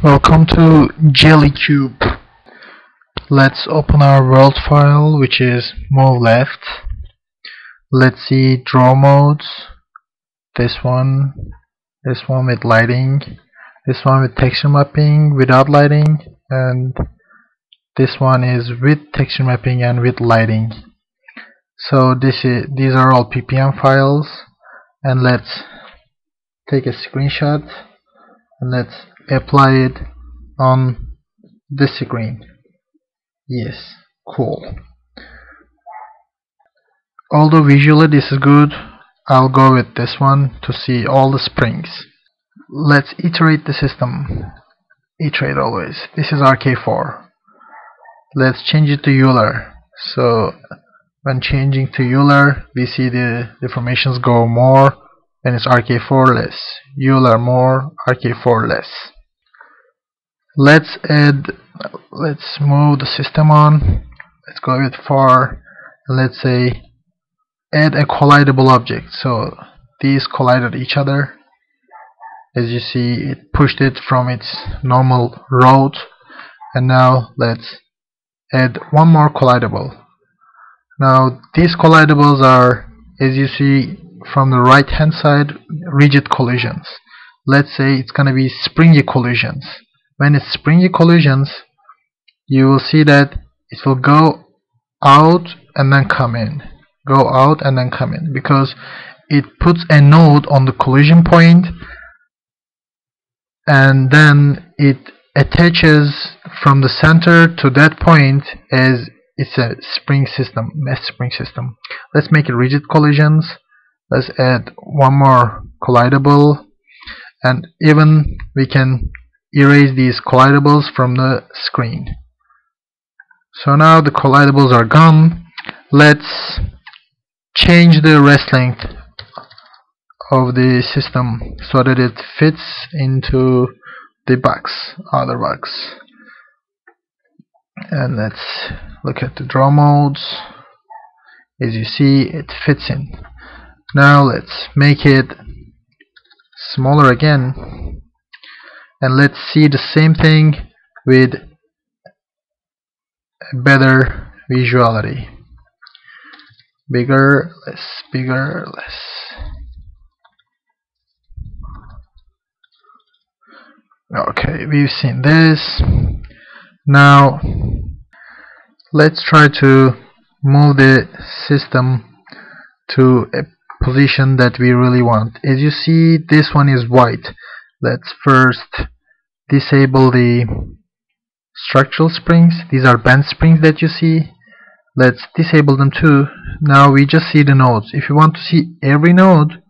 Welcome to Jello Cube. Let's open our world file, which is move left. Let's see draw modes. This one with lighting, this one with texture mapping without lighting, and this one is with texture mapping and with lighting. So these are all ppm files, and let's take a screenshot and let's apply it on this screen. Yes, cool. Although visually this is good, I'll go with this one to see all the springs. Let's iterate the system. Iterate always. This is RK4. Let's change it to Euler. So when changing to Euler, we see the deformations go more when it's RK4 less. Euler more, RK4 less. Let's move the system on. Let's go a bit far, and let's say add a collidable object. So these collided each other. As you see, it pushed it from its normal road, and now let's add one more collidable. Now these collidables are, as you see from the right hand side, rigid collisions. Let's say it's gonna be springy collisions. When it's springy collisions, you will see that it will go out and then come in, go out and then come in, because it puts a node on the collision point and then it attaches from the center to that point as it's a spring system, mesh spring system. Let's make it rigid collisions. Let's add one more collidable, and even we can erase these collidables from the screen. So now the collidables are gone. Let's change the rest length of the system so that it fits into the box, other box. And let's look at the draw modes. As you see, it fits in. Now let's make it smaller again, and let's see the same thing with better visuality. Bigger, less, bigger, less. Okay, we've seen this. Now let's try to move the system to a position that we really want. As you see, this one is white. Let's first disable the structural springs. These are bend springs that you see. Let's disable them too. Now we just see the nodes. If you want to see every node,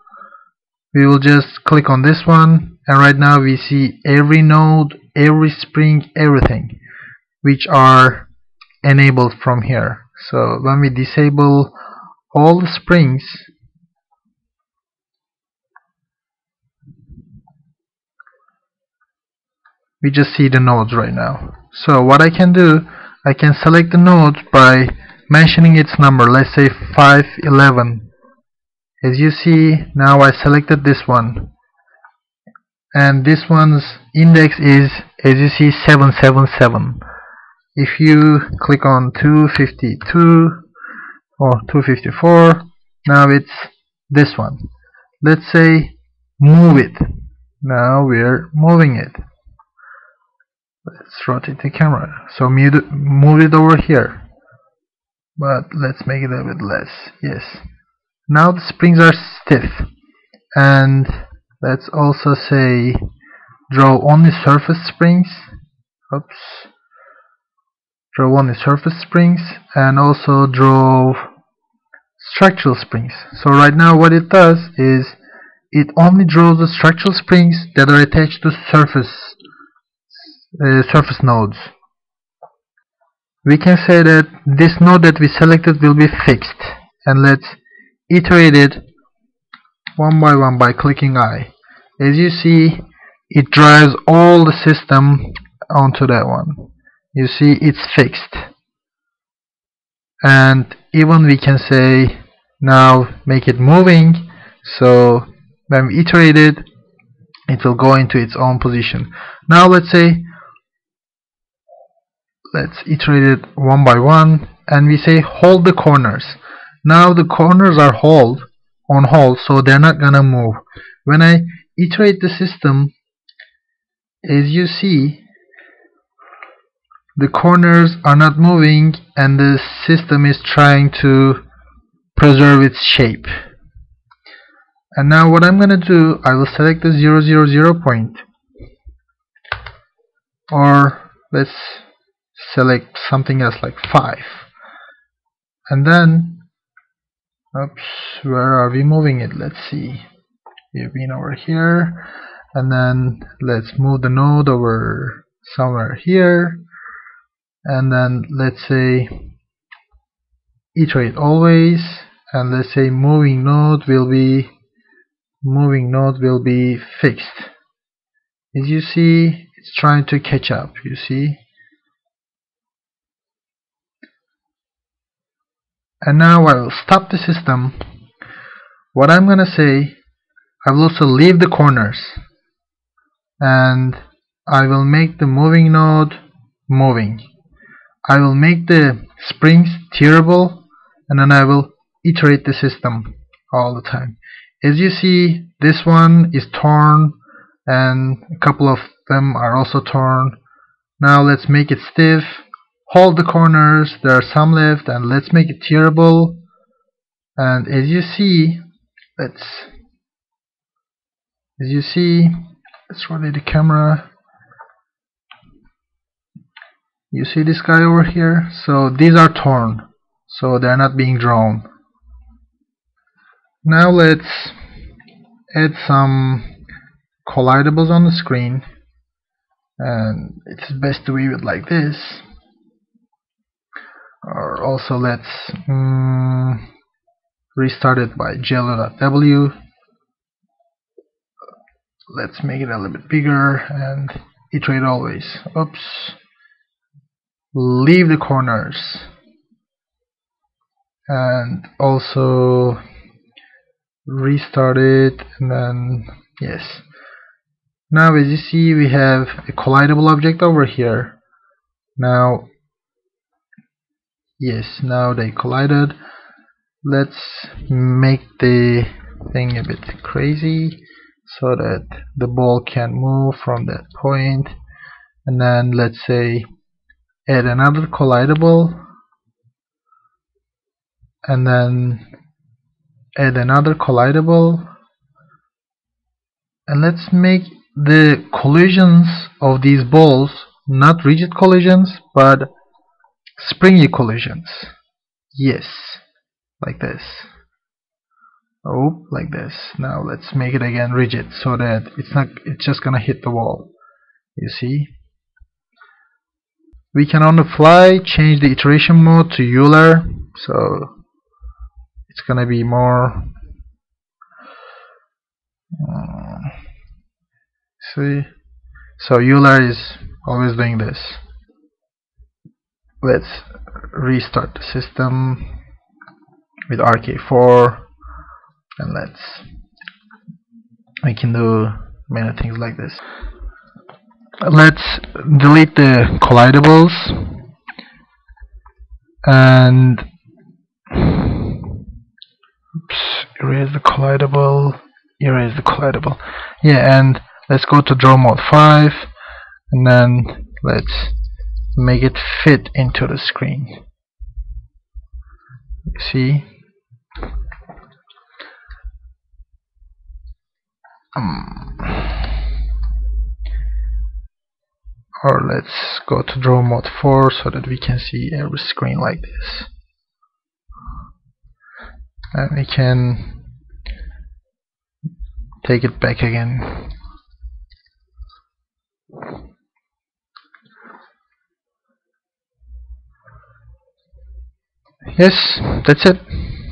we will just click on this one, and right now we see every node, every spring, everything, which are enabled from here. So when we disable all the springs, we just see the nodes right now. So what I can do, I can select the node by mentioning its number. Let's say 511. As you see, now I selected this one, and this one's index is, as you see, 777. If you click on 252 or 254, now it's this one. Let's say move it. Now we're moving it. Let's rotate the camera. So move it over here. But let's make it a bit less. Yes. Now the springs are stiff. And let's also say draw only surface springs. Oops. Draw only surface springs, and also draw structural springs. So right now what it does is it only draws the structural springs that are attached to surface nodes. We can say that this node that we selected will be fixed, and let's iterate it one by one by clicking I. As you see, it drives all the system onto that one. You see, it's fixed. And even we can say now make it moving, so when we iterate it, it will go into its own position. Now let's say, let's iterate it one by one, and we say hold the corners. Now the corners are on hold, so they're not gonna move. When I iterate the system, as you see, the corners are not moving and the system is trying to preserve its shape. And now what I'm gonna do, I will select the 0, 0, 0 point, or let's select something else like 5, and then, oops, where are we moving it? Let's see, we've been over here, and then let's move the node over somewhere here, and then let's say iterate always, and let's say moving node will be fixed. As you see, it's trying to catch up, you see. And now I will stop the system. What I'm gonna say, I will also leave the corners, and I will make the moving node moving. I will make the springs tearable, and then I will iterate the system all the time. As you see, this one is torn, and a couple of them are also torn. Now let's make it stiff. Hold the corners, there are some left, and let's make it tearable. And as you see, let's rotate the camera. You see this guy over here? So these are torn, so they're not being drawn. Now let's add some collidables on the screen, and it's best to view it like this. Or also let's restart it by jello.w. Let's make it a little bit bigger and iterate always. Oops. Leave the corners, and also restart it, and then yes. Now as you see, we have a collidable object over here. Now yes, now they collided. Let's make the thing a bit crazy so that the ball can move from that point, and then let's say add another collidable, and then add another collidable, and let's make the collisions of these balls not rigid collisions but springy collisions. Yes, like this. Oh, like this. Now let's make it again rigid so that it's just gonna hit the wall. You see? We can on the fly change the iteration mode to Euler, so it's gonna be more see, so Euler is always doing this. Let's restart the system with RK4, and we can do many things like this. Let's delete the collidables, and erase the collidable. Yeah, and let's go to draw mode 5, and then let's make it fit into the screen. You see? Or let's go to draw mode 4 so that we can see every screen like this, and we can take it back again. Yes, that's it.